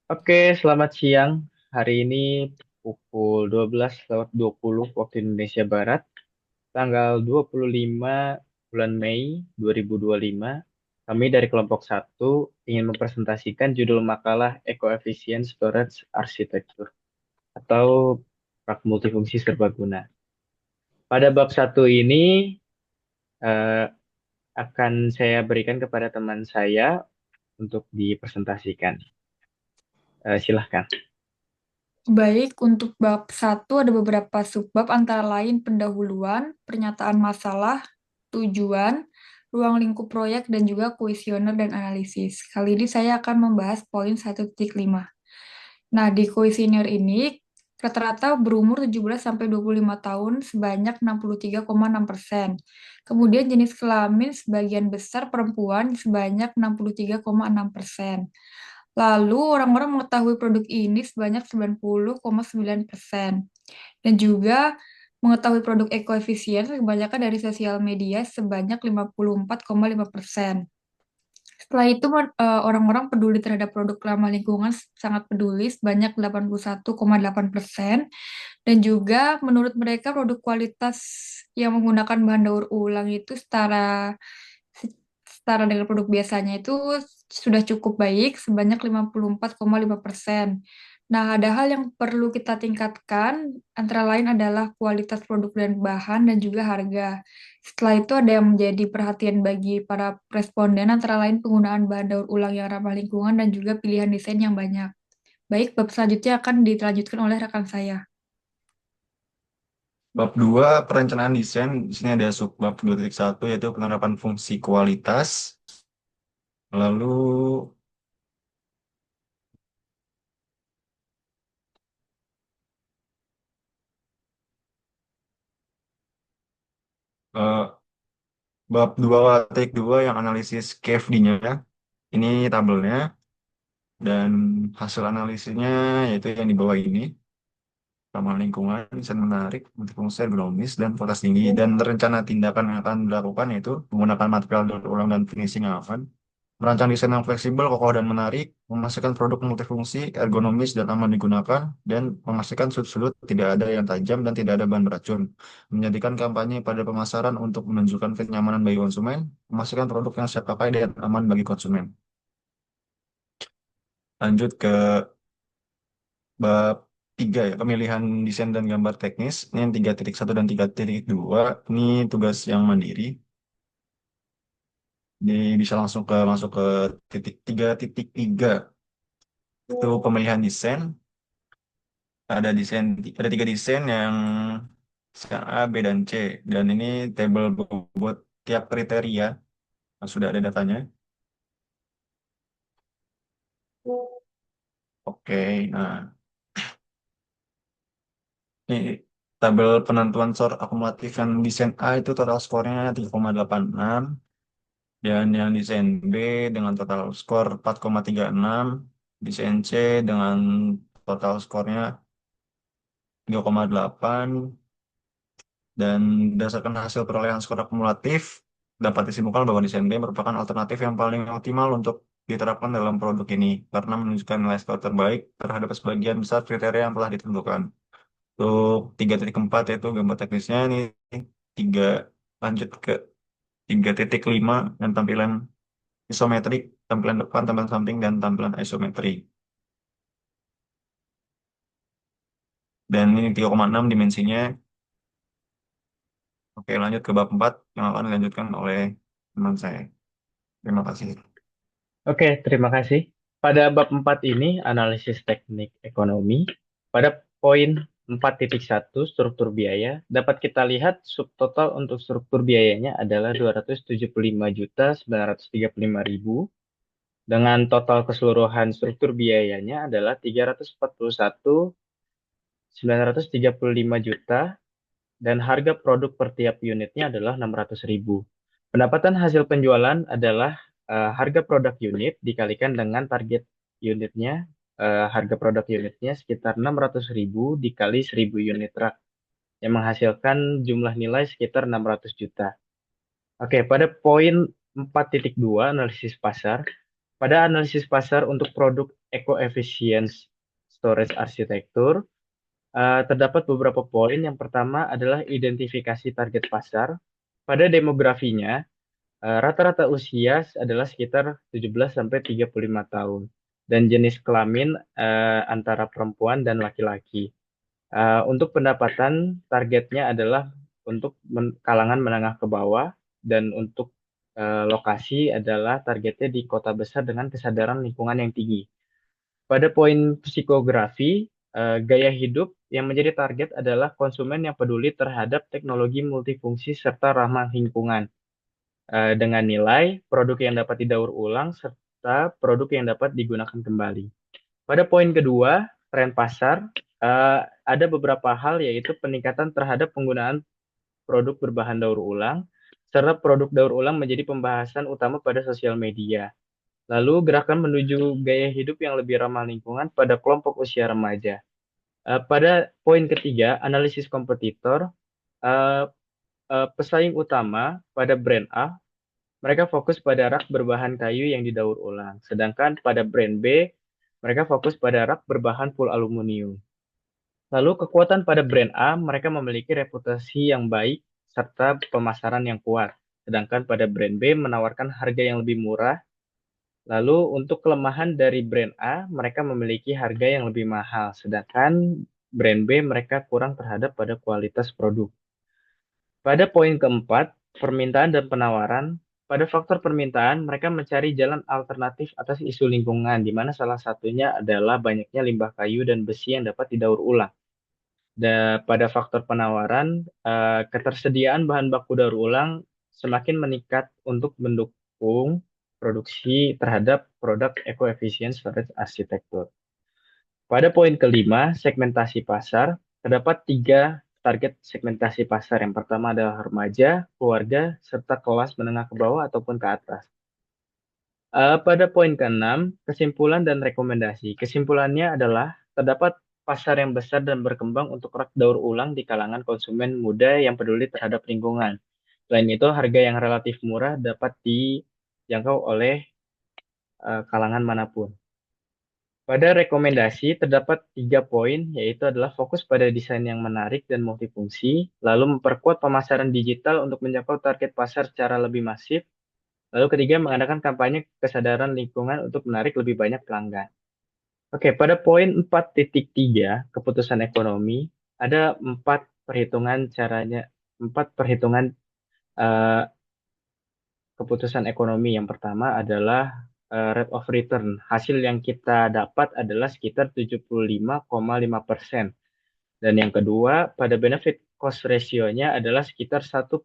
Oke, selamat siang. Hari ini pukul 12:20 waktu Indonesia Barat, tanggal 25 bulan Mei 2025. Kami dari kelompok satu ingin mempresentasikan judul makalah Eco-Efficient Storage Architecture atau rak multifungsi serbaguna. Pada bab satu ini eh, akan saya berikan kepada teman saya untuk dipresentasikan. Silahkan. Baik, untuk bab satu ada beberapa subbab antara lain pendahuluan, pernyataan masalah, tujuan, ruang lingkup proyek, dan juga kuesioner dan analisis. Kali ini saya akan membahas poin 1.5. Nah, di kuesioner ini rata-rata berumur 17 sampai 25 tahun sebanyak 63,6%. Kemudian jenis kelamin sebagian besar perempuan sebanyak 63,6%. Lalu orang-orang mengetahui produk ini sebanyak 90,9%. Dan juga mengetahui produk ekoefisien kebanyakan dari sosial media sebanyak 54,5%. Setelah itu, orang-orang peduli terhadap produk ramah lingkungan sangat peduli sebanyak 81,8%. Dan juga menurut mereka produk kualitas yang menggunakan bahan daur ulang itu setara dengan produk biasanya itu sudah cukup baik sebanyak 54,5%. Nah, ada hal yang perlu kita tingkatkan, antara lain adalah kualitas produk dan bahan dan juga harga. Setelah itu ada yang menjadi perhatian bagi para responden, antara lain penggunaan bahan daur ulang yang ramah lingkungan dan juga pilihan desain yang banyak. Baik, bab selanjutnya akan dilanjutkan oleh rekan saya. Bab 2 perencanaan desain. Di sini ada subbab 2.1 yaitu penerapan fungsi kualitas. Lalu eh, bab 2.2 yang analisis KFD-nya. Ini tabelnya dan hasil analisisnya yaitu yang di bawah ini. Ramah lingkungan, desain menarik, multifungsi ergonomis, dan kualitas tinggi. Dan rencana tindakan yang akan dilakukan yaitu menggunakan material daur ulang dan finishing yang aman. Merancang desain yang fleksibel, kokoh, dan menarik, memastikan produk multifungsi, ergonomis, dan aman digunakan, dan memastikan sudut-sudut tidak ada yang tajam dan tidak ada bahan beracun. Menjadikan kampanye pada pemasaran untuk menunjukkan kenyamanan bagi konsumen, memastikan produk yang siap pakai dan aman bagi konsumen. Lanjut ke bab 3 ya, pemilihan desain dan gambar teknis. Ini yang 3.1 dan 3.2. Ini tugas yang mandiri. Ini bisa masuk ke titik 3.3. Itu pemilihan desain. Ada tiga desain yang A, B, dan C. Dan ini tabel buat tiap kriteria. Nah, sudah ada datanya. Oke, nah ini tabel penentuan skor akumulatif yang desain A itu total skornya 3,86. Dan yang desain B dengan total skor 4,36. Desain C dengan total skornya 3,8. Dan berdasarkan hasil perolehan skor akumulatif, dapat disimpulkan bahwa desain B merupakan alternatif yang paling optimal untuk diterapkan dalam produk ini karena menunjukkan nilai skor terbaik terhadap sebagian besar kriteria yang telah ditentukan. Untuk 3.4 yaitu gambar teknisnya ini tiga lanjut ke 3.5 dan tampilan isometrik, tampilan depan, tampilan samping, dan tampilan isometri. Dan ini 3,6 dimensinya. Oke, lanjut ke bab 4 yang akan dilanjutkan oleh teman saya. Terima kasih. Oke, terima kasih. Pada bab 4 ini, analisis teknik ekonomi, pada poin 4.1 struktur biaya, dapat kita lihat subtotal untuk struktur biayanya adalah 275.935.000, dengan total keseluruhan struktur biayanya adalah 341.935 juta, dan harga produk per tiap unitnya adalah 600.000. Pendapatan hasil penjualan adalah harga produk unit dikalikan dengan target unitnya. Harga produk unitnya sekitar 600.000 dikali 1.000 unit rak yang menghasilkan jumlah nilai sekitar 600 juta. Oke, pada poin 4.2 analisis pasar. Pada analisis pasar untuk produk eco-efficient storage arsitektur, terdapat beberapa poin. Yang pertama adalah identifikasi target pasar. Pada demografinya, rata-rata usia adalah sekitar 17 sampai 35 tahun dan jenis kelamin antara perempuan dan laki-laki. Untuk pendapatan targetnya adalah untuk kalangan menengah ke bawah dan untuk lokasi adalah targetnya di kota besar dengan kesadaran lingkungan yang tinggi. Pada poin psikografi, gaya hidup yang menjadi target adalah konsumen yang peduli terhadap teknologi multifungsi serta ramah lingkungan, dengan nilai produk yang dapat didaur ulang serta produk yang dapat digunakan kembali. Pada poin kedua, tren pasar, ada beberapa hal yaitu peningkatan terhadap penggunaan produk berbahan daur ulang, serta produk daur ulang menjadi pembahasan utama pada sosial media. Lalu gerakan menuju gaya hidup yang lebih ramah lingkungan pada kelompok usia remaja. Pada poin ketiga, analisis kompetitor, pesaing utama pada brand A, mereka fokus pada rak berbahan kayu yang didaur ulang. Sedangkan pada brand B, mereka fokus pada rak berbahan full aluminium. Lalu kekuatan pada brand A, mereka memiliki reputasi yang baik serta pemasaran yang kuat. Sedangkan pada brand B menawarkan harga yang lebih murah. Lalu untuk kelemahan dari brand A, mereka memiliki harga yang lebih mahal. Sedangkan brand B mereka kurang terhadap pada kualitas produk. Pada poin keempat, permintaan dan penawaran. Pada faktor permintaan, mereka mencari jalan alternatif atas isu lingkungan, di mana salah satunya adalah banyaknya limbah kayu dan besi yang dapat didaur ulang. Pada faktor penawaran, ketersediaan bahan baku daur ulang semakin meningkat untuk mendukung produksi terhadap produk eco-efficient storage arsitektur. Pada poin kelima, segmentasi pasar, terdapat 3 target segmentasi pasar. Yang pertama adalah remaja, keluarga, serta kelas menengah ke bawah ataupun ke atas. Pada poin keenam, kesimpulan dan rekomendasi. Kesimpulannya adalah terdapat pasar yang besar dan berkembang untuk rak daur ulang di kalangan konsumen muda yang peduli terhadap lingkungan. Selain itu, harga yang relatif murah dapat dijangkau oleh kalangan manapun. Pada rekomendasi terdapat 3 poin, yaitu adalah fokus pada desain yang menarik dan multifungsi, lalu memperkuat pemasaran digital untuk menjangkau target pasar secara lebih masif, lalu ketiga mengadakan kampanye kesadaran lingkungan untuk menarik lebih banyak pelanggan. Oke, pada poin 4.3, keputusan ekonomi, ada 4 perhitungan keputusan ekonomi. Yang pertama adalah rate of return. Hasil yang kita dapat adalah sekitar 75,5%. Dan yang kedua, pada benefit cost ratio-nya adalah sekitar 1,75.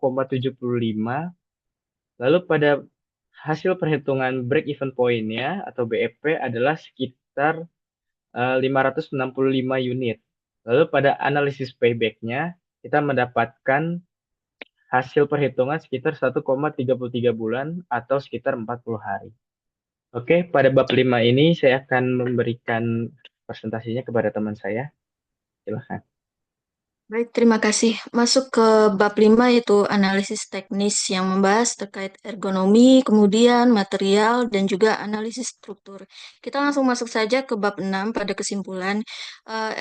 Lalu pada hasil perhitungan break-even point-nya atau BEP adalah sekitar 565 unit. Lalu pada analisis payback-nya, kita mendapatkan hasil perhitungan sekitar 1,33 bulan atau sekitar 40 hari. Oke, pada bab 5 ini saya akan memberikan presentasinya kepada teman saya. Silahkan. Baik, terima kasih. Masuk ke bab 5 yaitu analisis teknis yang membahas terkait ergonomi, kemudian material, dan juga analisis struktur. Kita langsung masuk saja ke bab 6 pada kesimpulan.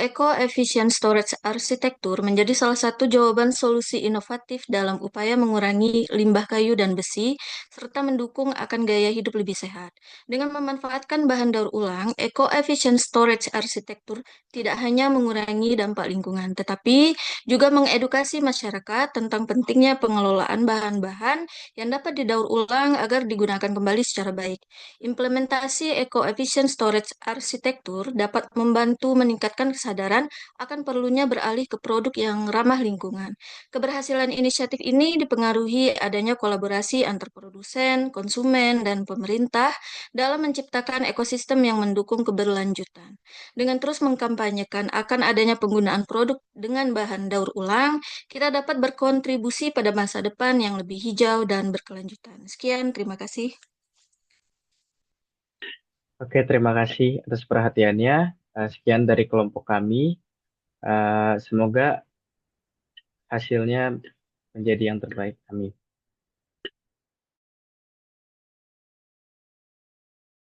Eco-efficient storage arsitektur menjadi salah satu jawaban solusi inovatif dalam upaya mengurangi limbah kayu dan besi, serta mendukung akan gaya hidup lebih sehat. Dengan memanfaatkan bahan daur ulang, eco-efficient storage arsitektur tidak hanya mengurangi dampak lingkungan, tetapi juga mengedukasi masyarakat tentang pentingnya pengelolaan bahan-bahan yang dapat didaur ulang agar digunakan kembali secara baik. Implementasi eco-efficient storage arsitektur dapat membantu meningkatkan kesadaran akan perlunya beralih ke produk yang ramah lingkungan. Keberhasilan inisiatif ini dipengaruhi adanya kolaborasi antar produsen, konsumen, dan pemerintah dalam menciptakan ekosistem yang mendukung keberlanjutan. Dengan terus mengkampanyekan akan adanya penggunaan produk dengan bahan daur ulang, kita dapat berkontribusi pada masa depan yang lebih hijau dan berkelanjutan. Sekian, terima kasih. Oke, terima kasih atas perhatiannya. Sekian dari kelompok kami. Semoga hasilnya menjadi yang terbaik. Amin.